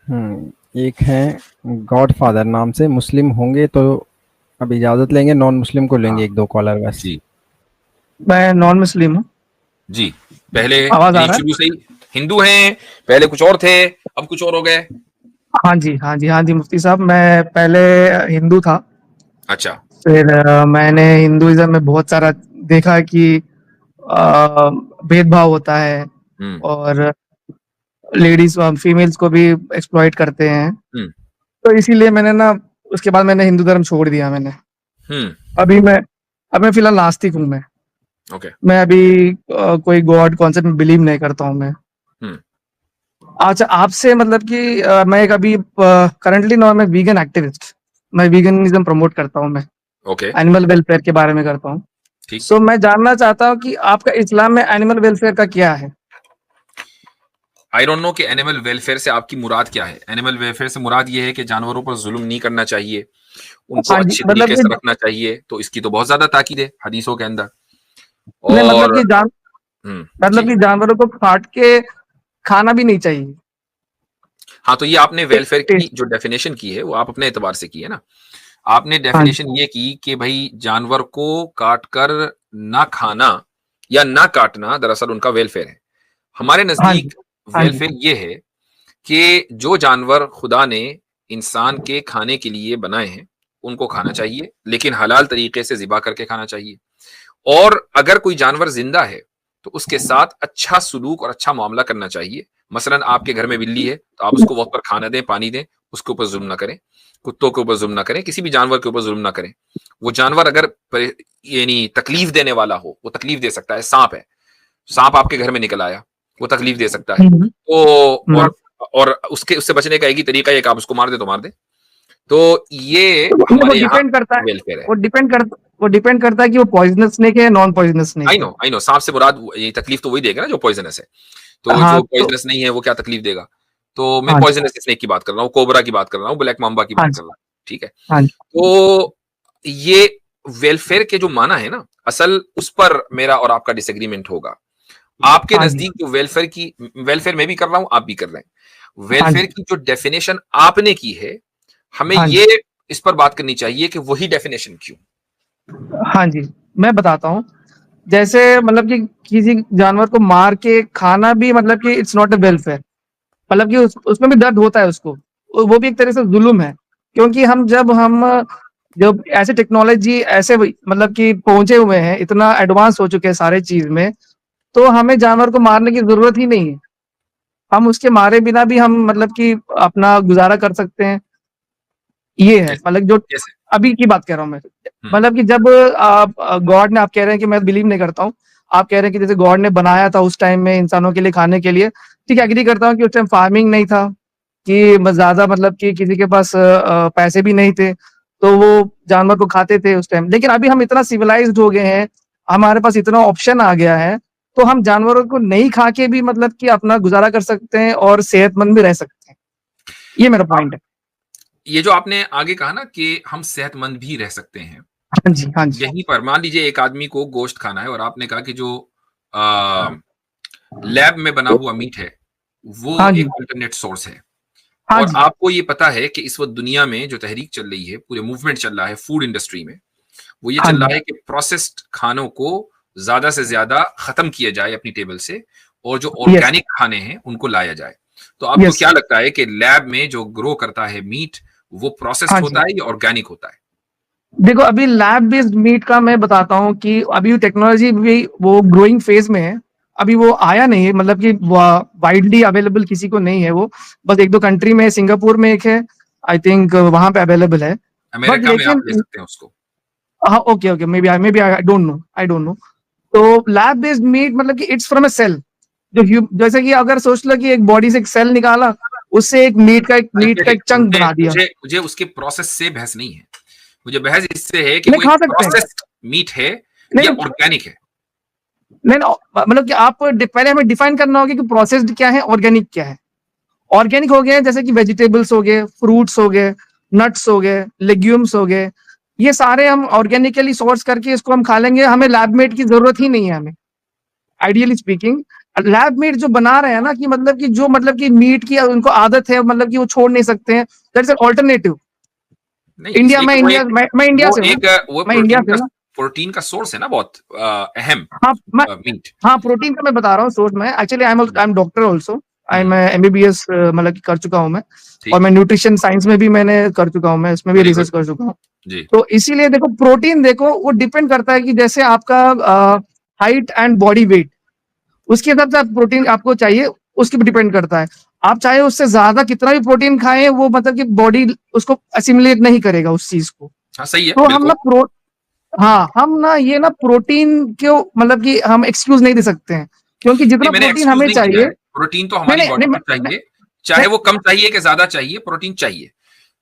एक है गॉडफादर नाम से, मुस्लिम होंगे तो अब इजाज़त लेंगे, नॉन मुस्लिम को हाँ लेंगे एक दो कॉलर बस। जी। मैं नॉन मुस्लिम हूँ। जी, पहले आवाज आ यानी रहा है? शुरू से ही हिंदू हैं, पहले कुछ और थे, अब कुछ और हो गए। हाँ जी, हाँ जी, हाँ जी, मुफ्ती साहब, मैं पहले हिंदू था। अच्छा। फिर मैंने हिंदुइज्म में बहुत सारा देखा कि भेदभाव होता है हम्म। और लेडीज फीमेल्स को भी एक्सप्लॉइट करते हैं। हम्म। तो इसीलिए मैंने ना उसके बाद मैंने हिंदू धर्म छोड़ दिया मैंने। हम्म। अभी मैं अब मैं फिलहाल नास्तिक हूँ मैं। ओके। मैं अभी कोई गॉड कॉन्सेप्ट में बिलीव नहीं करता हूँ मैं। हम्म। अच्छा, आपसे मतलब कि मैं एक अभी करंटली नो मैं वीगन एक्टिविस्ट। मैं वीगनिज्म प्रमोट करता हूँ मैं। ओके। एनिमल वेलफेयर के बारे में करता हूँ। ठीक। सो मैं जानना चाहता हूँ कि आपका इस्लाम में एनिमल वेलफेयर का क्या है? आई डोंट नो कि एनिमल वेलफेयर से आपकी मुराद क्या है। एनिमल वेलफेयर से मुराद ये है कि जानवरों पर जुल्म नहीं करना चाहिए, उनको हाँ जी, अच्छी मतलब तरीके कि से रखना चाहिए, तो इसकी तो बहुत ज्यादा ताकीद है हदीसों के अंदर। नहीं, और जी। मतलब कि जानवरों को काट के खाना भी नहीं चाहिए। हाँ, तो ये आपने वेलफेयर की टेस्ट। जो डेफिनेशन की है वो आप अपने एतबार से की है ना। आपने हाँ जी, डेफिनेशन ये की कि भाई जानवर को काट कर ना खाना या ना काटना दरअसल उनका वेलफेयर है। हमारे हाँ जी, नजदीक हाँ जी, वेलफेयर ये है कि जो जानवर खुदा ने इंसान के खाने के लिए बनाए हैं उनको खाना चाहिए, लेकिन हलाल तरीके से ज़िबा करके खाना चाहिए। और अगर कोई जानवर जिंदा है तो उसके साथ अच्छा सुलूक और अच्छा मामला करना चाहिए। मसलन आपके घर में बिल्ली है तो आप उसको वक्त पर खाना दें, पानी दें, उसके ऊपर जुल्म ना करें। कुत्तों के ऊपर जुल्म ना करें, किसी भी जानवर के ऊपर जुल्म ना करें। वो जानवर अगर यानी तकलीफ देने वाला हो, वो तकलीफ दे सकता है। सांप है, सांप आपके घर में निकल आया, वो तकलीफ दे सकता है। हम्म, तो हम्म। और उसके उससे बचने का एक ही तरीका है कि आप उसको मार दे तो मार दे। तो ये नहीं, हमारे यहाँ वेलफेयर है। वो डिपेंड करता है कि वो पॉइजनस स्नेक है या नॉन पॉइजनस स्नेक है। आई नो सांप से मुराद ये तकलीफ तो वही देगा ना जो पॉइजनस है। तो हाँ जो तो पॉइजनस नहीं है वो क्या तकलीफ देगा। तो मैं हाँ जी, पॉइजनस स्नेक की बात कर रहा हूँ, कोबरा की बात कर रहा हूँ, ब्लैक माम्बा की हाँ बात कर जी, रहा हूँ। ठीक है। हाँ जी, तो ये वेलफेयर के जो माना है ना, असल उस पर मेरा और आपका डिसएग्रीमेंट होगा। आपके हाँ जी, नजदीक जो वेलफेयर में भी कर रहा हूं, आप भी कर रहे हैं। हाँ वेलफेयर जी, की जो डेफिनेशन आपने की है, हमें हाँ जी, ये इस पर बात करनी चाहिए कि वही डेफिनेशन क्यों। हाँ जी, मैं बताता हूँ। जैसे मतलब कि किसी जानवर को मार के खाना भी मतलब कि इट्स नॉट अ वेलफेयर। मतलब कि उसमें भी दर्द होता है उसको। वो भी एक तरह से जुल्म है। क्योंकि हम जब ऐसे टेक्नोलॉजी ऐसे मतलब कि पहुंचे हुए हैं, इतना एडवांस हो चुके हैं सारे चीज में, तो हमें जानवर को मारने की जरूरत ही नहीं है। हम उसके मारे बिना भी हम मतलब कि अपना गुजारा कर सकते हैं। ये है कैसे? मतलब जो कैसे? अभी की बात कर रहा हूँ मैं। हम्म। मतलब कि जब गॉड ने, आप कह रहे हैं कि मैं बिलीव नहीं करता हूँ। आप कह रहे हैं कि जैसे गॉड ने बनाया था उस टाइम में इंसानों के लिए खाने के लिए। ठीक है, एग्री करता हूँ कि उस टाइम फार्मिंग नहीं था, कि ज्यादा मतलब कि किसी के पास पैसे भी नहीं थे, तो वो जानवर को खाते थे उस टाइम। लेकिन अभी हम इतना सिविलाइज्ड हो गए हैं, हमारे पास इतना ऑप्शन आ गया है, तो हम जानवरों को नहीं खा के भी मतलब कि अपना गुजारा कर सकते हैं और सेहतमंद भी रह सकते हैं। ये मेरा अब पॉइंट है। ये जो आपने आगे कहा ना कि हम सेहतमंद भी रह सकते हैं, हाँ जी, हाँ जी, यहीं पर मान लीजिए एक आदमी को गोश्त खाना है और आपने कहा कि जो लैब में बना हुआ मीट है वो हाँ एक जी, अल्टरनेट सोर्स है। हाँ और जी, आपको ये पता है कि इस वक्त दुनिया में जो तहरीक चल रही है, पूरे मूवमेंट चल रहा है फूड इंडस्ट्री में, वो ये हाँ चल जी, रहा है कि प्रोसेस्ड खानों को ज्यादा से ज्यादा खत्म किया जाए अपनी टेबल से, और जो यस, ऑर्गेनिक खाने हैं उनको लाया जाए। तो आपको यस, क्या लगता है कि लैब में जो ग्रो करता है मीट, वो प्रोसेस्ड हाँ होता जी। है या ऑर्गेनिक होता है? देखो, अभी लैब बेस्ड मीट का मैं बताता हूँ कि अभी टेक्नोलॉजी भी वो ग्रोइंग फेज में है। अभी वो आया नहीं है, मतलब कि वाइडली अवेलेबल किसी को नहीं है वो। बस एक दो कंट्री में, सिंगापुर में एक है, आई थिंक वहां पे अवेलेबल है। बट अमेरिका में आप लेकिन ले सकते हैं उसको। हाँ, okay okay, maybe I don't know, I don't know. तो लैब बेस्ड मीट मतलब कि इट्स फ्रॉम अ सेल। जैसे कि अगर सोच लो कि एक बॉडी से एक सेल निकाला, उससे एक भाई मीट का एक चंक मुझे बना दिया। मुझे मुझे उसके प्रोसेस से बहस नहीं है। मुझे बहस इससे है कि नहीं वो एक खा सकते हैं। प्रोसेस्ड मीट है नहीं या नहीं ऑर्गेनिक है। नहीं, मतलब कि आप पहले हमें डिफाइन करना होगा कि प्रोसेस्ड क्या है, ऑर्गेनिक क्या है। ऑर्गेनिक हो गए जैसे कि वेजिटेबल्स हो गए, फ्रूट्स हो गए, नट्स हो गए, लेग्यूम्स हो गए। ये सारे हम ऑर्गेनिकली सोर्स करके इसको हम खा लेंगे, हमें लैब मेड की जरूरत ही नहीं है हमें, आइडियली स्पीकिंग। लैब मीट जो बना रहे हैं ना, कि मतलब कि जो मतलब कि मीट की उनको आदत है, मतलब कि वो छोड़ नहीं सकते हैं, दैट्स एन अल्टरनेटिव। नहीं, इंडिया इसलिए में, कि वो इंडिया एक मैं इंडिया वो से हूँ, एक वो मैं इंडिया से हूँ। प्रोटीन का सोर्स है ना, बहुत अहम हाँ मैं मीट। हाँ, प्रोटीन का मैं बता रहा हूँ सोर्स में। Actually I am doctor also, I am hmm, MBBS मतलब कि कर चुका हूँ मैं, और ठीक मैं है, न्यूट्रिशन साइंस में भी मैंने कर चुका हूँ, मैं इसमें भी वेरी रिसर्च गुड कर चुका हूँ। जी। तो इसीलिए देखो, प्रोटीन देखो वो डिपेंड करता है कि जैसे आपका हाइट एंड बॉडी वेट, उसके हिसाब से आप प्रोटीन आपको चाहिए, उसके भी डिपेंड करता है। आप चाहे उससे ज्यादा कितना भी प्रोटीन खाएं, वो मतलब कि बॉडी उसको असिमिलेट नहीं करेगा उस चीज को। हाँ सही है, तो हम बिल्कुल। ना हाँ, हम ना ये ना प्रोटीन क्यों, मतलब कि हम एक्सक्यूज नहीं दे सकते हैं, क्योंकि जितना नहीं, मैंने प्रोटीन एक्सक्यूज हमें नहीं किया चाहिए। है, प्रोटीन तो नहीं हमारी नहीं बॉडी नहीं को नहीं, चाहिए, चाहे नहीं, वो कम चाहिए कि ज्यादा चाहिए, प्रोटीन चाहिए।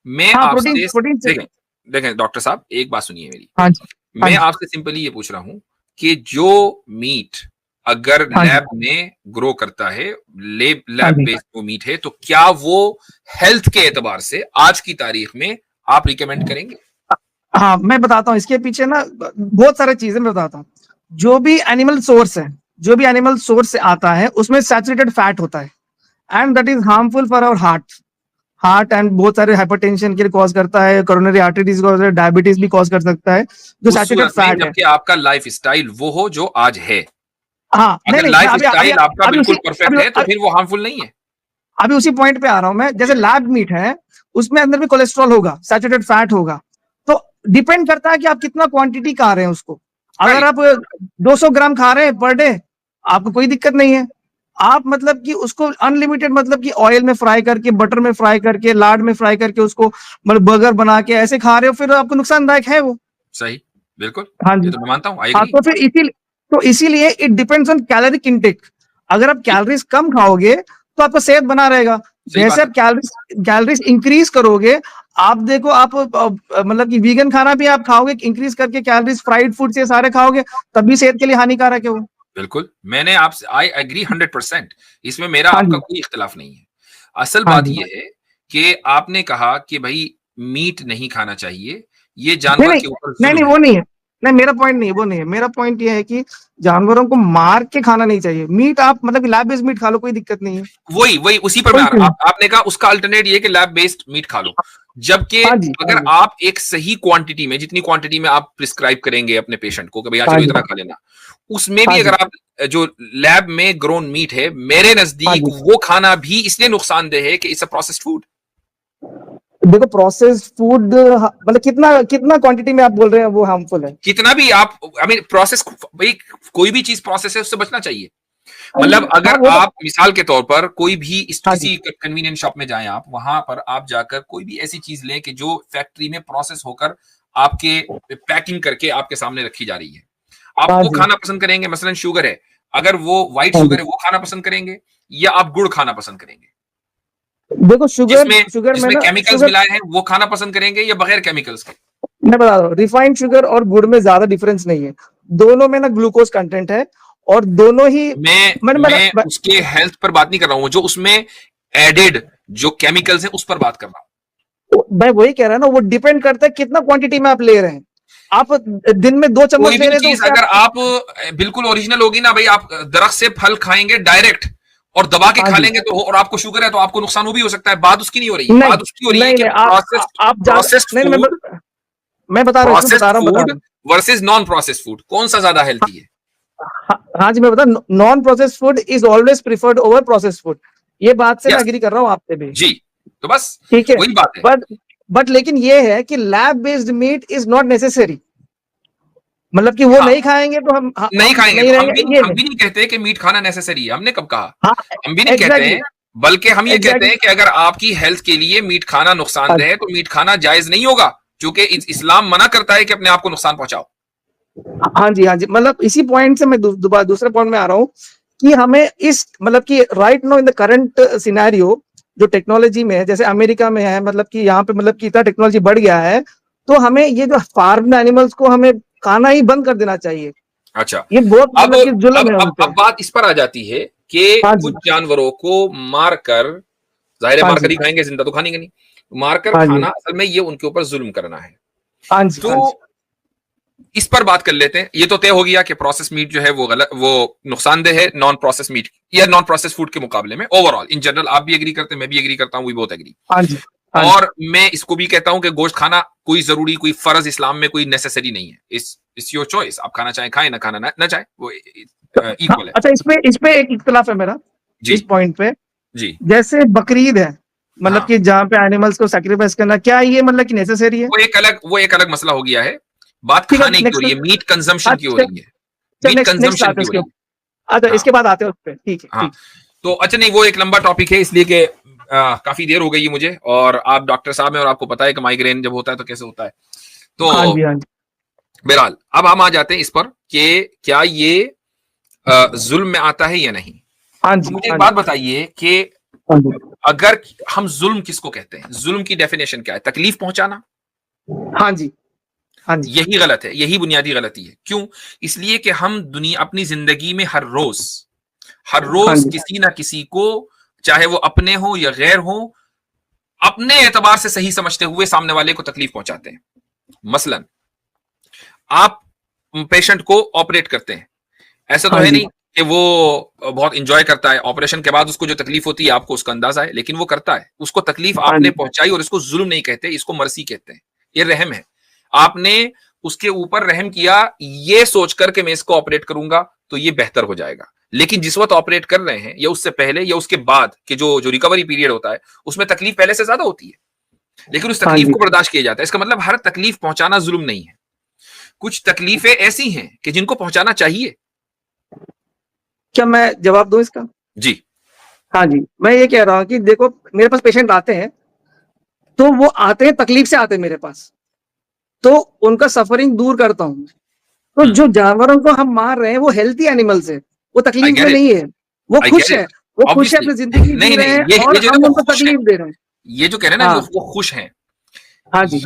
मैं हाँ प्रोटीन आपसे प्रोटीन से। देखें, देखें डॉक्टर साहब, एक बात सुनिए मेरी। हाँ जी, हाँ मैं जी, आपसे सिंपली ये पूछ रहा हूं कि जो मीट अगर हाँ जी, लैब में ग्रो करता है, हाँ लैब जी। बेस्ड वो मीट है, तो क्या वो हेल्थ के एतबार से आज की तारीख में आप रिकमेंड करेंगे? हाँ मैं बताता हूँ इसके पीछे ना बहुत सारी चीजें मैं बताता हूँ। जो भी एनिमल सोर्स है, जो भी एनिमल सोर्स से आता है, उसमें सैचुरेटेड फैट होता है, and that is harmful for our heart and बहुत सारे हाइपरटेंशन के लिए कॉज करता है, coronary artery disease cause, diabetes भी कॉज कर सकता है, जो उस सैचुरेटेड सूरत में फैट है। जबकि आपका लाइफ स्टाइल वो हो जो आज है। हाँ नहीं अगर नहीं, मैं लाइफ अभी अभी स्टाइल आपका अभी बिल्कुल उसी परफेक्ट अभी है तो फिर वो हार्मफुल नहीं है। अभी उसी पॉइंट पे आ रहा हूं मैं। जैसे लैब मीट है, उसमें अंदर भी कोलेस्ट्रॉल होगा, सैचुरेटेड फैट होगा। तो डिपेंड करता है कि आप कितना क्वांटिटी खा रहे हैं उसको। अगर राइट, आप 200 ग्राम खा रहे हैं पर डे, आपको कोई दिक्कत नहीं है। आप मतलब कि उसको अनलिमिटेड, मतलब कि ऑयल में फ्राई करके, बटर में फ्राई करके, लाड में फ्राई करके उसको मतलब बर्गर बना के ऐसे खा रहे हो, फिर आपको नुकसानदायक है वो। सही, बिल्कुल। हाँ ये जी। तो मैं मानता हूं, आई हाँ एग्री। तो फिर इसीलिए it depends on caloric intake. अगर आप कैलोरीज कम खाओगे तो आपका सेहत बना रहेगा। सही जैसे बात है। आप कैलोरीज कैलोरीज इंक्रीज करोगे, आप देखो, आप मतलब कि वीगन खाना भी आप खाओगे इंक्रीज करके, कैलोरीज फ्राइड फूड से सारे खाओगे, तब भी सेहत के लिए हानिकारक है वो। बिल्कुल, मैंने आपसे आई एग्री 100%, इसमें मेरा हाँ आपका जी, कोई इख्तिलाफ नहीं है। असल हाँ बात जी। ये है कि आपने कहा कि भाई मीट नहीं खाना चाहिए, ये नहीं जानवर नहीं के ऊपर नहीं जुल्म नहीं, है। वो नहीं है। नहीं, मेरा पॉइंट नहीं है, वो नहीं है। मेरा पॉइंट ये है कि जानवरों को मार के खाना नहीं चाहिए। मीट आप मतलब लैब बेस्ड मीट खा लो, कोई दिक्कत नहीं है। वही वही उसी पर मैं कोई आ रहा चीज। आपने कहा उसका अल्टरनेट ये कि लैब बेस्ड मीट खा लो। जबकि हाँ जी, हाँ अगर जी, आप एक सही क्वांटिटी में, जितनी क्वांटिटी में आप प्रिस्क्राइब करेंगे अपने पेशेंट को कि भैया हाँ चलो जी, इतना खा लेना, उसमें हाँ भी जी, अगर आप जो लैब में ग्रोन मीट है, मेरे हाँ नजदीक जी। वो खाना भी इसलिए नुकसानदेह है कि इट्स अ प्रोसेस्ड फूड। देखो, प्रोसेस्ड फूड मतलब कितना कितना क्वांटिटी में आप बोल रहे हैं वो हार्मफुल है। कितना भी आप, आई मीन प्रोसेस, भाई कोई भी चीज प्रोसेस है, उससे बचना चाहिए। मतलब हाँ अगर वो तो। आप मिसाल के तौर पर कोई भी हाँ जी, किसी कन्वीनियंस शॉप में जाएं, आप वहां पर आप जाकर कोई भी ऐसी चीज लें कि जो फैक्ट्री में प्रोसेस होकर आपके पैकिंग करके आपके सामने रखी जा रही है, आप हाँ वो जी, खाना पसंद करेंगे। मसलन शुगर है, अगर वो व्हाइट हाँ शुगर जी। है वो खाना पसंद करेंगे, या आप गुड़ खाना पसंद करेंगे देखो, शुगर जिसमें शुगर में जिसमें ना, केमिकल्स शुगर, मिलाए हैं, वो खाना पसंद करेंगे या बगैर केमिकल्स के? मैं बता रहा हूँ, रिफाइंड शुगर और गुड़ में ज्यादा डिफरेंस नहीं है। दोनों में ना ग्लूकोज कंटेंट है, और दोनों ही मैं उसके हेल्थ पर बात नहीं कर रहा हूं, जो उसमें एडेड जो केमिकल्स हैं उस पर बात कर रहा हूं। मैं वही कह रहा हूँ ना, वो डिपेंड करता है कितना क्वांटिटी में आप ले रहे हैं। आप दिन में 2 चम्मच कोई ले भी रहे हैं तो चीज उससे अगर आप। आप बिल्कुल ओरिजिनल होगी ना भाई, आप दरख्त से फल खाएंगे डायरेक्ट और दबा के हाँ खा जी। लेंगे तो, और आपको शुगर है तो आपको नुकसान वो भी हो सकता है। बात उसकी नहीं हो रही है, नहीं बात उसकी हो रही है नहीं कि नहीं, प्रोसेस्ड आप ज्यादा प्रोसेस्ड नहीं नहीं, फूड, मैं बता रहा हूँ, इसमें प्रोसेस्ड बता फूड रहा हूँ। वर्सेस नॉन प्रोसेस्ड फूड, कौन सा ज्यादा हेल्थी है? हाँ, हाँ जी, मैं बता, non processed food is always preferred over processed food. ये बात से मैं यस एग्री कर रहा हूँ आपसे भी। जी, तो बस ठीक है। वही बात है। बट लेकिन ये है कि lab based meet is not necessary, मतलब कि वो हाँ, नहीं खाएंगे तो नहीं हम खाएंगे नहीं तो रहेंगे, ये हम नहीं। भी नहीं कहते कि मीट खाना नेसेसरी है, हमने कब कहा? हाँ, हम भी नहीं कहते एग्जैक्टली, हैं, बल्कि हम ये कहते एग्जैक्टली। हैं कि अगर आपकी हेल्थ के लिए मीट खाना हाँ नुकसानदेह है तो मीट खाना जायज नहीं होगा, क्योंकि इस्लाम मना करता है कि अपने आप को नुकसान पहुंचाओ। हाँ जी, हाँ जी, मतलब इसी पॉइंट से मैं दोबारा दूसरे पॉइंट में आ रहा हूँ कि हमें इस मतलब कि right no in the current scenario, जो टेक्नोलॉजी में है, जैसे अमेरिका में है, मतलब कि यहाँ पे मतलब कि इतना टेक्नोलॉजी बढ़ गया है, तो हमें ये जो फार्म एनिमल्स को हमें खाना ही बंद कर देना चाहिए। अच्छा, ये बहुत अब मतलब कि जुल्म है अब उनपे। बात इस पर आ जाती है कि हाँ जी, कुछ जानवरों को मारकर, जाहिर है हाँ मारकर जी, ही खाएंगे, जिंदा तो खाएंगे नहीं, मारकर हाँ जी, खाना असल में ये उनके ऊपर जुल्म करना है। हाँ जी, तो हाँ जी, इस पर बात कर लेते हैं। ये तो तय हो गया कि प्रोसेस मीट जो है वो गलत, वो नुकसानदेह है नॉन प्रोसेस मीट या नॉन प्रोसेस फूड के मुकाबले में। ओवरऑल इन जनरल आप भी एग्री करते हैं, मैं भी एग्री करता हूं, वी बोथ एग्री। हाँ जी, हाँ जी। और मैं इसको भी कहता हूं कि गोश्त खाना कोई जरूरी, कोई फर्ज इस्लाम में कोई नेसेसरी नहीं है। इट्स योर चॉइस, आप खाना चाहें खाएं, ना खाना ना चाहें, वो हाँ, इक्वल है। अच्छा इस पे एक इख्तिलाफ है मेरा जी इस पॉइंट पे। जी। जैसे बकरीद है, मतलब हाँ, कि जहाँ पे एनिमल्स को सैक्रिफाइस करना, क्या ये मतलब कि नेसेसरी है? वो एक अलग मसला हो गया है। बात ठीक है, खाने की हो रही है, मीट कंजम्पशन की हो अच्छा, रही है, मीट नेक्स्ट नेक्स्ट कंजम्पशन आते की हैं हो उसके रही ऊपर। है। अच्छा, हाँ इसके बाद आते हैं उस पे। ठीक है, हाँ। ठीक। तो अच्छा नहीं, वो एक लंबा टॉपिक है, इसलिए कि काफी देर हो गई है मुझे, और आप डॉक्टर साहब हैं और आपको पता है कि माइग्रेन जब होता है तो कैसे होता है। तो हाँ जी, हाँ जी। बहरहाल अब हम आ जाते हैं इस पर कि क्या ये जुल्म में आता है या नहीं। हाँ तो जी, मुझे एक हाँ बात जी, बताइए कि हाँ जी, अगर हम जुल्म किसको कहते हैं, जुल्म की डेफिनेशन क्या है? तकलीफ पहुंचाना। हाँ जी, हाँ जी, यही गलत है, यही बुनियादी गलती है। क्यों? इसलिए कि हम दुनिया अपनी जिंदगी में हर हाँ रोज जी, किसी ना किसी को, चाहे वो अपने हो या गैर हो, अपने एतबार से सही समझते हुए सामने वाले को तकलीफ पहुंचाते हैं। मसलन आप पेशेंट को ऑपरेट करते हैं, ऐसा तो हाँ है जी, नहीं कि वो बहुत इंजॉय करता है ऑपरेशन के बाद, उसको जो तकलीफ होती है आपको उसका अंदाजा है, लेकिन वो करता है, उसको तकलीफ हाँ आपने जी, पहुंचाई, और इसको जुल्म नहीं कहते, इसको मर्सी कहते हैं। ये रहम है, आपने उसके ऊपर रहम किया ये सोच कर के मैं इसको ऑपरेट करूंगा तो ये बेहतर हो जाएगा। लेकिन जिस वक्त ऑपरेट कर रहे हैं या उससे पहले या उसके बाद के जो जो रिकवरी पीरियड होता है, उसमें तकलीफ पहले से ज्यादा होती है, लेकिन उस हाँ तकलीफ जी। को बर्दाश्त किया जाता है। इसका मतलब हर तकलीफ पहुंचाना जुल्म नहीं है। कुछ तकलीफें ऐसी हैं कि जिनको पहुंचाना चाहिए। क्या मैं जवाब दूं इसका? जी हाँ जी, मैं ये कह रहा हूँ कि देखो, मेरे पास पेशेंट आते हैं, तो वो आते हैं तकलीफ से आते हैं मेरे पास, तो उनका सफरिंग दूर करता हूँ। तो जो जानवरों को हम मार रहे हैं वो हेल्थी एनिमल्स है, वो आई तकलीफ में गेट इट, नहीं है, वो आई खुश गेट है, इट, वो खुश है, ऑब्वियसली। अपनी जिंदगी जी नहीं रहे नहीं, हैं, ये और जो है हम ना वो उनको खुश है, तकलीफ दे रहे हैं। ये जो कह रहे हैं ना हाँ, वो खुश हैं, हाँ जी,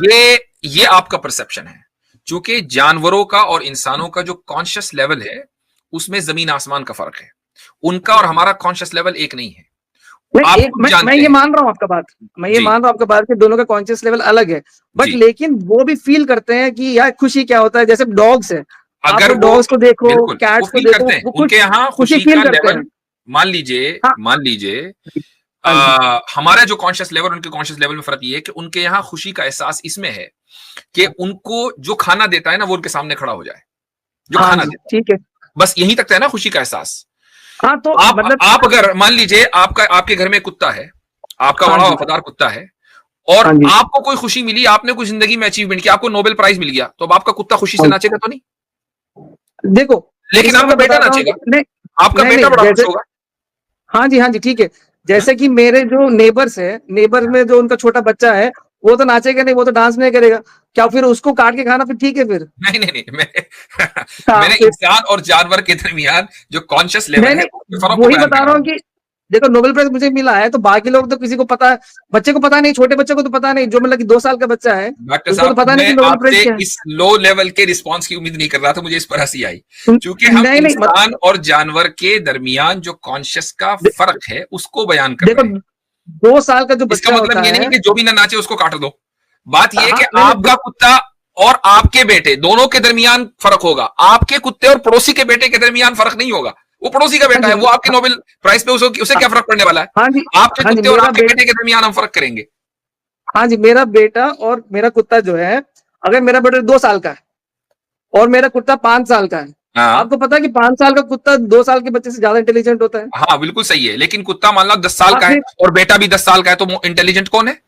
ये आपका परसेप्शन है। क्योंकि जानवरों का और इंसानों का जो कॉन्शियस लेवल है उसमें जमीन आसमान का फर्क है। उनका और हमारा कॉन्शियस लेवल एक नहीं है। आप खुद मैं जानते ये हैं। मान रहा हूँ आपका बात, मैं ये जी मान रहा हूँ आपका बात कि दोनों का कॉन्शियस लेवल अलग है, बट जी। लेकिन वो भी फील करते हैं कि यार खुशी क्या होता है। जैसे डॉग्स है, आप अगर लोग वो, डॉग्स को देखो, बिल्कुल वो कैट्स को फील देखो, करते हैं, वो खुश उनके यहाँ खुशी खुशी फील का करते हैं। लेवल, मान लीजिए हाँ जी, हमारा जो कॉन्शियस लेवल उनके कॉन्शियस लेवल में फर्क ये है कि उनके यहाँ खुशी का एहसास इसमें है कि उनको जो खाना देता है ना वो उनके सामने खड़ा हो जाए, जो हाँ खाना जी, देता है। ठीक है। बस यहीं तक है ना खुशी का एहसास। हाँ, तो मतलब आप अगर मान लीजिए आपके घर में कुत्ता है, आपका हाँ बड़ा जी, वफादार कुत्ता है, और हाँ जी, आपको कोई खुशी मिली, आपने कोई जिंदगी में अचीवमेंट किया, आपको नोबेल प्राइज मिल गया, तो अब आपका कुत्ता खुशी से हाँ नाचेगा तो नहीं? जी। देखो, लेकिन इसमें आपका मैं बेटा बताता हूँ कि नाचेगा, नहीं, आपका नहीं, बेटा नहीं, बड़ा खुश जैसे होगा। हाँ जी, ठीक है। हाँ? जैसे कि मेरे जो नेबर्स है, नेबर में जो उनका छोटा बच्चा है, वो तो नाचेगा नहीं, वो तो डांस नहीं करेगा। क्या फिर उसको काट के खाना फिर ठीक है फिर? नहीं नहीं नहीं, हाँ, मैंने फिर इंसान और जानवर के दरमियान जो कॉन्शियस नहीं, लेवल है नहीं, उसमें फर्क को वही बयान बता कर रहा रहा हूँ हूं। कि देखो, नोबेल प्राइज मुझे मिला है, तो बाकी लोग तो किसी को पता है, बच्चे को पता नहीं, छोटे बच्चे को तो पता नहीं, जो मतलब कि 2 साल का बच्चा है, डॉक्टर उसको तो साहब, पता नहीं मैं कि नोबेल प्राइज आपसे क्या है। इस लो लेवल के रिस्पांस की उम्मीद नहीं कर रहा था, मुझे इस पर हंसी आई, क्योंकि हम नहीं, नहीं, इंसान और जानवर के दरमियान जो कॉन्शियस का दे, फर्क है उसको बयान कर देखो, रहे हैं। 2 साल का जो इसका बच्चा मतलब होता ये नहीं है। है कि जो भी ना नाचे उसको काट दो। बात यह है हाँ, कि नहीं, नहीं, आपका कुत्ता और आपके बेटे दोनों के दरमियान फर्क होगा, आपके कुत्ते और पड़ोसी के बेटे के दरमियान फर्क नहीं होगा। वो पड़ोसी का हाँ बेटा जी, है, वो आपके नोबेल प्राइज पे उसे क्या फर्क पड़ने वाला है? हाँ जी, आपके हाँ जी, कुत्ते और आपके बेटे के दरमियान हम फर्क करेंगे। हाँ जी, मेरा बेटा और मेरा कुत्ता जो है, अगर मेरा बेटा 2 साल का है और मेरा कुत्ता 5 साल का है, हाँ आपको पता है कि 5 साल का कुत्ता 2 साल के बच्चे से ज्यादा इंटेलिजेंट होता है। हाँ, बिल्कुल सही है, लेकिन कुत्ता मान लो 10 साल हाँ, का है फिर और बेटा भी 10 साल का है, तो इंटेलिजेंट कौन है?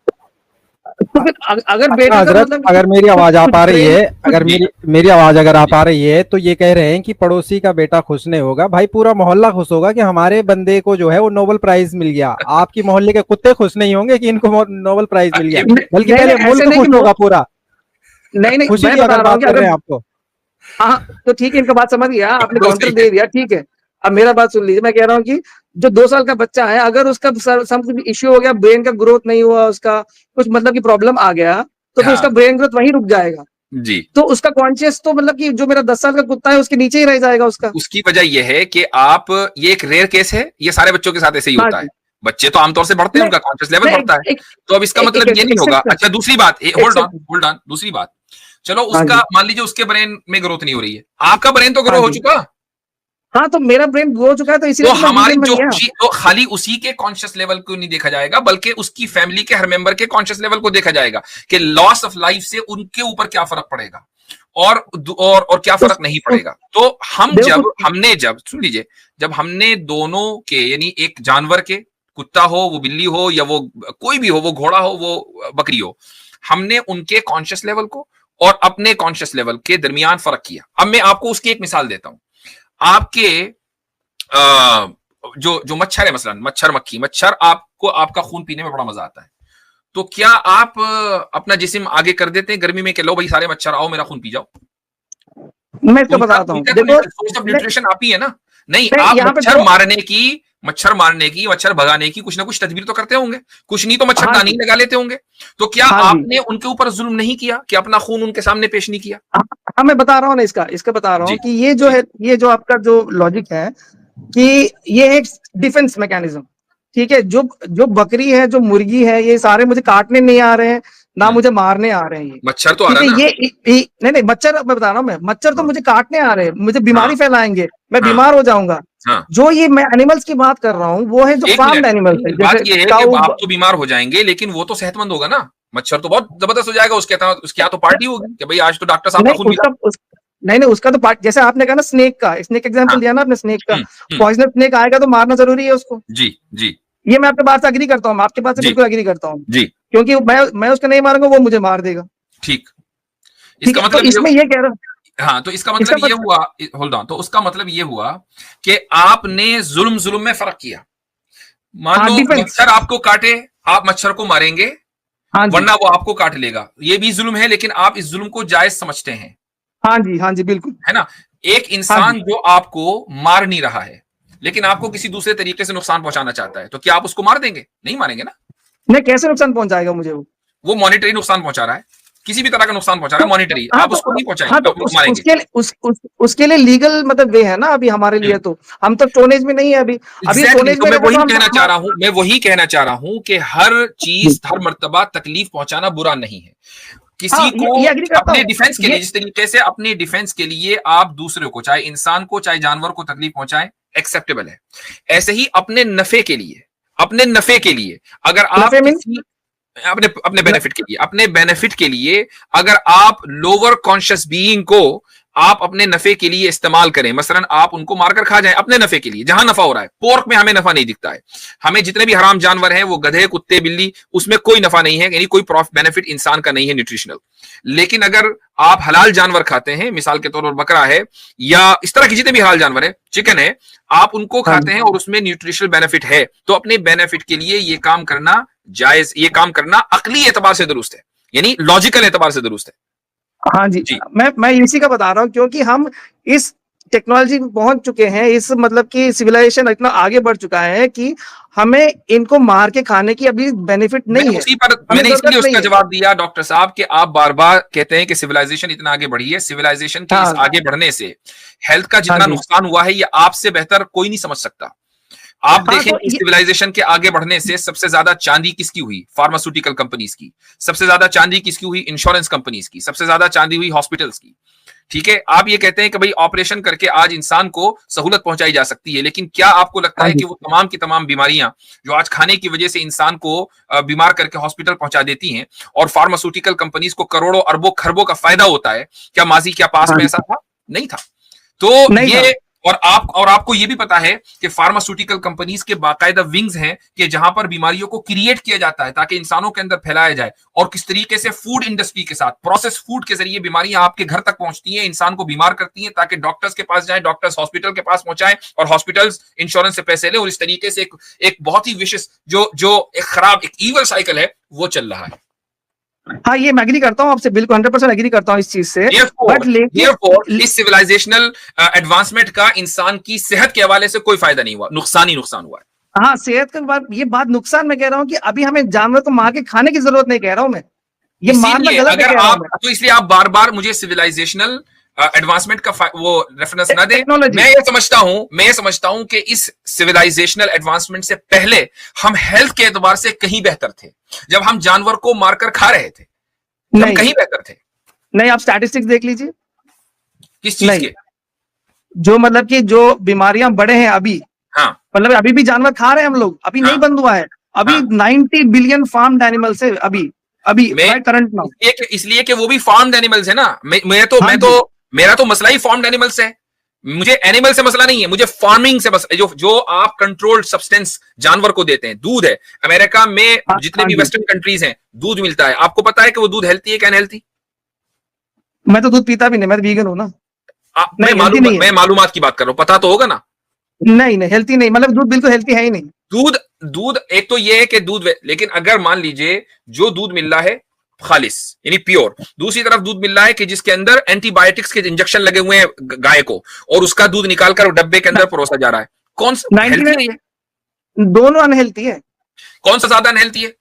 तो फिर अगर अच्छा बेटे का हजरत, मतलब अगर मेरी कुछ आवाज आ कुछ पा रही ब्रेन है, कुछ अगर जी मेरी आवाज अगर आ जी। पा रही है, तो ये कह रहे हैं कि पड़ोसी का बेटा खुश नहीं होगा भाई, पूरा मोहल्ला खुश होगा कि हमारे बंदे को जो है वो नोबेल प्राइज मिल गया। आपकी मोहल्ले के कुत्ते खुश नहीं होंगे कि इनको नोबेल प्राइज मिल गया, ये बल्कि नहीं, नहीं, पहले ऐसे मुल्क नहीं कि खुश होगा पूरा। नहीं, नहीं, खुशी मैं की बता अगर रहा हूँ बात कि कर अगर रहे हैं आपको। हाँ, तो ठीक है, इनका बात समझ गया, आपने तो काउंटर सही है। दे दिया, ठीक है। अब मेरा बात सुन लीजिए, मैं कह रहा हूँ कि जो 2 साल का बच्चा है, अगर उसका सम इश्यू हो गया, ब्रेन का ग्रोथ नहीं हुआ, उसका कुछ मतलब की प्रॉब्लम आ गया, तो फिर उसका हाँ ब्रेन ग्रोथ वहीं रुक जाएगा। जी। तो उसका कॉन्शियस तो मतलब कि जो मेरा 10 साल का कुत्ता है उसके नीचे ही रह जाएगा उसका। उसकी वजह यह है कि ये एक रेयर केस है, ये सारे बच्चों के साथ ऐसे ही हाँ होता है। जी। बच्चे तो आमतौर से बढ़ते हैं, नहीं, उनका कॉन्शियस लेवल नहीं, बढ़ता है, एक तो अब इसका एक मतलब एक ये नहीं होगा। एक्सेप्शन अच्छा दूसरी बात, hold on exception hold on, दूसरी बात, चलो हाँ उसका जी, मान लीजिए उसके ब्रेन में ग्रोथ नहीं हो रही है, आपका ब्रेन तो ग्रो हाँ हो जी। चुका। हाँ, तो मेरा ब्रेन ग्रो हो चुका है, तो तो इसीलिए तो मैं हमारे वीगन बन जो गया। तो खाली उसी के कॉन्शियस लेवल को नहीं देखा जाएगा, बल्कि उसकी फैमिली के हर मेंबर के कॉन्शियस लेवल को देखा जाएगा कि लॉस ऑफ लाइफ से उनके ऊपर क्या फर्क पड़ेगा और क्या फर्क उस, नहीं उस, पड़ेगा। तो देखो जब सुन लीजिए, जब हमने दोनों के यानी एक जानवर के, कुत्ता हो वो बिल्ली हो या वो कोई भी हो, वो घोड़ा हो वो बकरी हो, हमने उनके कॉन्शियस लेवल को और अपने कॉन्शियस लेवल के दरमियान फर्क किया। अब मैं आपको उसकी एक मिसाल देता हूं। आपके जो जो मच्छर है, मसलन मच्छर मक्खी, मच्छर आपको आपका खून पीने में बड़ा मजा आता है, तो क्या आप अपना जिस्म आगे कर देते हैं गर्मी में कि लो भाई सारे मच्छर आओ मेरा खून पी जाओ? मैं इसको उनका बताता हूँ, उनका देखो तो सोर्स ऑफ मैं, न्यूट्रिशन आप ही है ना। नहीं, मैं आप यहाँ पे दो, मच्छर मारने की, मच्छर भगाने की कुछ ना कुछ तदबीर तो करते होंगे, कुछ नहीं तो हाँ मच्छरदानी जी, लगा लेते होंगे। तो क्या हाँ जी, आपने उनके ऊपर जुल्म नहीं किया कि अपना खून उनके सामने पेश नहीं किया? हाँ, हाँ, मैं बता रहा हूँ ना, इसका बता रहा हूँ जी कि ये जो जी है, ये जो आपका जो लॉजिक है कि ये एक डिफेंस मैकेनिज्म, ठीक है। जो जो बकरी है, जो मुर्गी है, ये सारे मुझे काटने नहीं आ रहे हैं, ना हम्म, मुझे मारने आ रहे हैं ये, मच्छर तो आ ठीक रहा है। ना। नहीं नहीं, मच्छर मैं बता रहा हूँ, मैं मच्छर तो हाँ मुझे काटने आ रहे हैं, मुझे हाँ बीमारी फैलाएंगे, मैं हाँ बीमार हो जाऊंगा। हाँ। जो ये मैं एनिमल्स की बात कर रहा हूँ, वो है जो एक फार्म्ड मिनट, एनिमल्स है, नहीं, बात जैसे ये है कि काऊ। आप तो बीमार हो जाएंगे लेकिन वो तो सेहतमंद होगा ना। मच्छर तो बहुत जबरदस्त हो जाएगा, उसके यहाँ तो पार्टी होगी कि भाई आज तो डॉक्टर साहब का नहीं खून मिला। नहीं नहीं, उसका तो पार्ट, जैसे आपने कहा ना स्नेक का, स्नेक हाँ। एग्जांपल दिया ना आपने, स्नेक का, हम्म। पॉइजनस स्नेक आएगा तो मारना जरूरी है उसको। जी जी ये मैं आपके बात से एग्री करता हूँ, मैं आपके बात से जी बिल्कुल एग्री करता हूँ, जी। क्योंकि मैं उसको नहीं मारूंगा, वो मुझे मार देगा। ठीक। ठीक इसका है, तो मतलब ये, इसमें ये कह रहा हूँ, हाँ, तो इसका मतलब इसका ये मत, हुआ, होल्ड ऑन, तो उसका मतलब ये हुआ कि आपने जुल्म जुल्म में फर्क किया। मान हाँ लो डिफेंस, मच्छर आपको काटे, आप मच्छर को मारेंगे, हाँ जी, वरना वो आपको काट लेगा, ये भी जुल्म है, लेकिन आप इस जुल्म को जायज समझते हैं, हाँ जी, हाँ जी, बिल्कुल, है ना। एक हाँ जी। इंसान जो आपको मार नहीं रहा है लेकिन आपको किसी दूसरे तरीके से नुकसान पहुंचाना चाहता है, तो क्या आप उसको मार देंगे? नहीं मारेंगे ना। नहीं, कैसे नुकसान पहुंचाएगा मुझे वो? वो मॉनिटरी नुकसान पहुंचा रहा है, किसी भी तरह का नुकसान पहुंचा रहा तो है मॉनिटरी, हाँ आप तो उसको नहीं हाँ पहुंचाएंगे, तो तो मारेंगे। उसके लिए लीगल मतलब वे है ना अभी हमारे लिए, तो हम तो स्टोन एज में नहीं है अभी। अभी स्टोन एग्जैक्टली, एज तो में मैं रहते वही तो हम कहना चाह रहा हूं, मैं वही कहना चाह रहा हूं कि हर चीज, हर मर्तबा तकलीफ पहुंचाना बुरा नहीं है हाँ, किसी को। ये एग्री करता अपने हूँ डिफेंस के लिए, ये। जिस तरीके से अपने डिफेंस के लिए आप दूसरे को, चाहे इंसान को चाहे जानवर को तकलीफ पहुंचाएं, एक्सेप्टेबल है। ऐसे ही अपने नफे के लिए, अपने नफे के लिए, अगर आप नफे मीन, किसी, अपने अपने बेनिफिट के लिए, अपने बेनिफिट के लिए अगर आप लोअर कॉन्शियस बीइंग को आप अपने नफे के लिए इस्तेमाल करें, मसलन आप उनको मारकर खा जाएं अपने नफे के लिए, जहां नफा हो रहा है। पोर्क में हमें नफा नहीं दिखता है, हमें जितने भी हराम जानवर हैं, वो गधे, कुत्ते, बिल्ली, उसमें कोई नफा नहीं है, यानी कोई प्रॉफिट बेनिफिट इंसान का नहीं है न्यूट्रिशनल। लेकिन अगर आप हलाल जानवर खाते हैं, मिसाल के तौर पर बकरा है या इस तरह के जितने भी हलाल जानवर है, चिकन है, आप उनको हाँ खाते हैं और उसमें न्यूट्रिशनल बेनिफिट है, तो अपने बेनिफिट के लिए ये काम करना जायज, ये काम करना अकली एतबार से दुरुस्त है, यानी लॉजिकल एतबार से दुरुस्त है। हाँ जी। जी मैं इसी का बता रहा हूँ, क्योंकि हम इस टेक्नोलॉजी में पहुंच चुके हैं, इस मतलब कि सिविलाइजेशन इतना आगे बढ़ चुका है कि हमें इनको मार के खाने की अभी बेनिफिट नहीं है, हमें मैंने जरूरत इसलिए उसका नहीं है। जवाब दिया डॉक्टर साहब कि आप बार बार कहते हैं कि सिविलाइजेशन इतना आगे बढ़ी है, सिविलाइजेशन के इस हाँ, आगे बढ़ने से हेल्थ का हाँ जितना जी, नुकसान हुआ है, ये आपसे बेहतर कोई नहीं समझ सकता। आप हाँ देखें तो कि ये, सिविलाइजेशन के आगे बढ़ने से सबसे ज्यादा चांदी किसकी हुई? फार्मास्यूटिकल कंपनीज की। सबसे ज्यादा चांदी किसकी हुई? इंश्योरेंस कंपनीज की। सबसे ज्यादा चांदी हुई हॉस्पिटल्स की। ठीक है, आप ये कहते हैं कि भाई ऑपरेशन करके आज इंसान को सहूलत पहुंचाई जा सकती है, लेकिन क्या आपको लगता हाँ है जी, कि वो तमाम की तमाम बीमारियां जो आज खाने की वजह से इंसान को बीमार करके हॉस्पिटल पहुंचा देती हैं और फार्मास्यूटिकल कंपनीज को करोड़ों अरबों खरबों का फायदा होता है, क्या माजी, क्या पास हाँ में जी, ऐसा था? नहीं था। तो नहीं था, ये, और आपको ये भी पता है कि फार्मास्यूटिकल कंपनीज के बाकायदा विंग्स हैं कि जहां पर बीमारियों को क्रिएट किया जाता है ताकि इंसानों के अंदर फैलाया जाए, और किस तरीके से फूड इंडस्ट्री के साथ प्रोसेस फूड के जरिए बीमारियां आपके घर तक पहुंचती हैं, इंसान को बीमार करती हैं, ताकि डॉक्टर्स के पास जाए, डॉक्टर्स हॉस्पिटल के पास पहुंचाएं और हॉस्पिटल्स इंश्योरेंस से पैसे ले, और इस तरीके से एक बहुत ही विशेष जो एक खराब, एक ईवल साइकिल है, वो चल रहा है। हाँ, ये मैं एग्री करता हूँ आपसे, बिल्कुल 100% एग्री करता हूँ इस चीज से। बट लेकिन इस सिविलाइजेशनल एडवांसमेंट का इंसान की सेहत के हवाले से कोई फायदा नहीं हुआ, नुकसान ही नुकसान हुआ है। हाँ, सेहत के बाद ये बात नुकसान मैं कह रहा हूँ कि अभी हमें जानवर को मार के खाने की जरूरत नहीं कह रहा हूँ मैं, ये मारना इसीलिए गलत है अगर कह रहा हूँ आप, मैं। तो इसलिए आप बार बार मुझे सिविलाइजेशनल एडवांसमेंट का वो रेफरेंस ना दें। टेक्नोलॉजी, मैं ये समझता हूं कि इस सिविलाइजेशनल एडवांसमेंट से पहले हम हेल्थ के एतबार से कहीं बेहतर थे, जब हम जानवर को मारकर खा रहे थे, हम नहीं कहीं बेहतर थे। नहीं, आप स्टैटिस्टिक्स देख लीजिए। किस चीज नहीं। के? जो मतलब कि जो बीमारियां बढ़े हैं अभी, हाँ मतलब अभी भी जानवर खा रहे हैं हम लोग, अभी नहीं हाँ बंद हुआ है। अभी हाँ 90 बिलियन फार्म्ड एनिमल्स है अभी मैं राइट करंट नाउ। इसलिए कि वो भी फार्म्ड एनिमल्स है ना। हाँ जी। मेरा तो मसला ही फार्म्ड एनिमल्स है। मुझे एनिमल से मसला नहीं है, मुझे फार्मिंग से मसला। जो आप कंट्रोल्ड सब्सटेंस जानवर को देते हैं, दूध है। अमेरिका में हाँ, जितने हाँ भी जी। वेस्टर्न कंट्रीज हैं, दूध मिलता है। आपको पता है कि वो दूध हेल्थी है क्या अनहेल्थी? मैं तो दूध पीता भी नहीं, मैं वीगन हूँ ना। मैं नहीं, हेल्थी नहीं है। मालूमात की बात कर रहा हूं, पता तो होगा ना। नहीं नहीं, हेल्थी नहीं, मतलब दूध बिल्कुल हेल्थी है ही नहीं। दूध दूध एक तो ये है कि लेकिन अगर मान लीजिए जो दूध मिल रहा है खालिस यानी प्योर, दूसरी तरफ दूध मिल रहा है कि जिसके अंदर एंटीबायोटिक्स के इंजेक्शन लगे हुए हैं गाय को, और उसका दूध निकालकर डब्बे के अंदर परोसा जा रहा है, कौन सा हेल्थी है? 99 दोनों अनहेल्थी है। कौन सा ज्यादा अनहेल्थी है?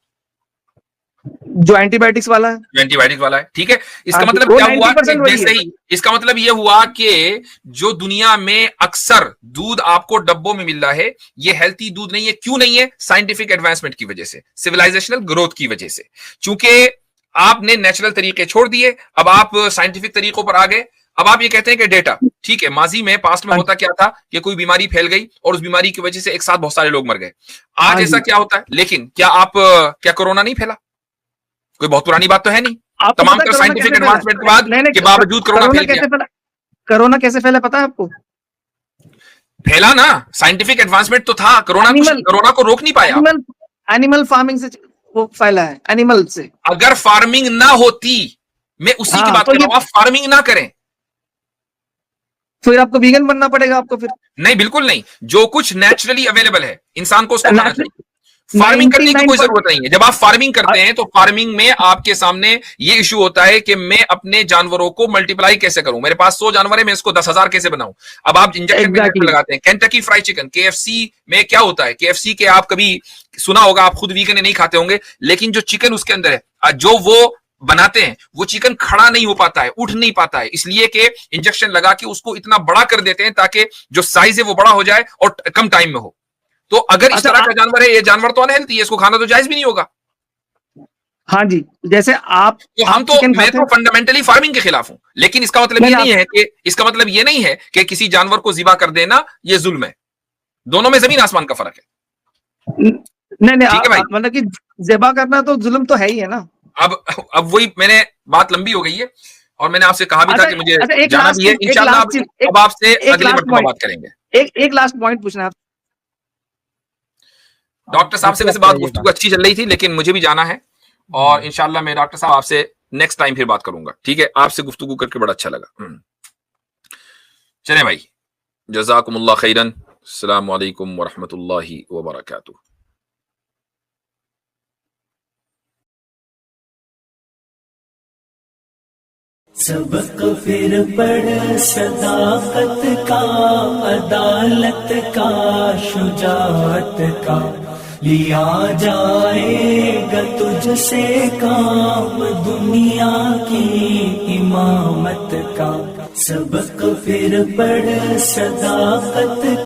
जो एंटीबायोटिक्स वाला है। जो एंटीबायोटिक वाला है, ठीक है। इसका हाँ जी, मतलब वो क्या हुआ कि 90% वही जैसे है। ही इसका मतलब यह हुआ कि जो दुनिया में अक्सर दूध आपको डब्बों में मिल रहा है, ये हेल्थी दूध नहीं है। क्यों नहीं है? साइंटिफिक एडवांसमेंट की वजह से, सिविलाइजेशनल ग्रोथ की वजह से। चूंकि आपने नेचुरल तरीके छोड़ दिए, अब आप साइंटिफिक तरीकों पर आ गए। अब आप ये कहते हैं कि डेटा ठीक है, माजी में पास्ट में होता क्या था कि कोई बीमारी फैल गई और उस बीमारी की वजह से एक साथ बहुत सारे लोग मर गए। आज हाँ ऐसा जी। क्या होता है? लेकिन क्या कोरोना नहीं फैला? कोई बहुत पुरानी बात तो है नहीं। आपको तमाम पता है तर कोरोना साइंटिफिक कैसे फैला? एडवांसमेंट के बाद नहीं के बावजूद कोरोना फैल गया। कोरोना कैसे फैला पता है आपको? फैला ना, साइंटिफिक एडवांसमेंट तो था। कोरोना को रोक नहीं पाया। एनिमल एनिमल फार्मिंग से वो फैला है, एनिमल से। अगर फार्मिंग ना होती, मैं उसी की हाँ, बात तो कर रहा हूं, आप फार्मिंग ना करें। फिर आपको वीगन बनना पड़ेगा आपको फिर। नहीं, बिल्कुल नहीं। जो कुछ नेचुरली अवेलेबल है, इंसान को उसको खाना चाहिए। फार्मिंग करने की कोई 99% जरूरत नहीं है। जब आप फार्मिंग करते हैं तो फार्मिंग में आपके सामने ये इशू होता है कि मैं अपने जानवरों को मल्टीप्लाई कैसे करूं। मेरे पास 100 जानवर है, मैं इसको 10,000 कैसे बनाऊं। अब आप इंजेक्शन लगाते हैं। केंटकी फ्राइड चिकन, केएफसी में क्या होता है? केएफसी के आप कभी सुना होगा, आप खुद वीगन नहीं खाते होंगे, लेकिन जो चिकन उसके अंदर है, जो वो बनाते हैं, वो चिकन खड़ा नहीं हो पाता है, उठ नहीं पाता है, इसलिए कि इंजेक्शन लगा के उसको इतना बड़ा कर देते हैं ताकि जो साइज है वो बड़ा हो जाए और कम टाइम में हो। तो अगर इस तरह का जानवर है, ये जानवर तो अनहेल्थी है, इसको खाना तो जायज भी नहीं होगा। हाँ जी, जैसे आप तो मैं तो फंडामेंटली फार्मिंग के खिलाफ हूं, लेकिन इसका मतलब ये नहीं है कि किसी जानवर को जिबा कर देना ये जुल्म है। दोनों में जमीन आसमान का फर्क है। नहीं ठीक है भाई, मतलब कि ज़िबा करना तो जुल्म तो है ही है ना। अब वही, मैंने बात लंबी हो गई है और मैंने आपसे कहा भी था कि मुझे एक जाना भी है। इंशाल्लाह अब आपसे अगले मरतबा बात करेंगे। एक लास्ट पॉइंट पूछना है। डॉक्टर साहब से वैसे बात गुफ्तगू अच्छी चल रही थी, लेकिन मुझे भी जाना है और इंशाल्लाह मैं डॉक्टर साहब आपसे नेक्स्ट टाइम फिर बात करूंगा। ठीक है, आपसे गुफ्तगू करके बड़ा अच्छा लगा। चले भाई, जज़ाकुमुल्लाह खैरन। अस्सलामु अलैकुम वरहमतुल्लाहि वबरकातुहू। सबक फिर पढ़ सदाकत का, अदालत का, शुजाअत का, लिया जाएगा तुझसे काम दुनिया की इमामत का। सबक फिर पढ़ सदाकत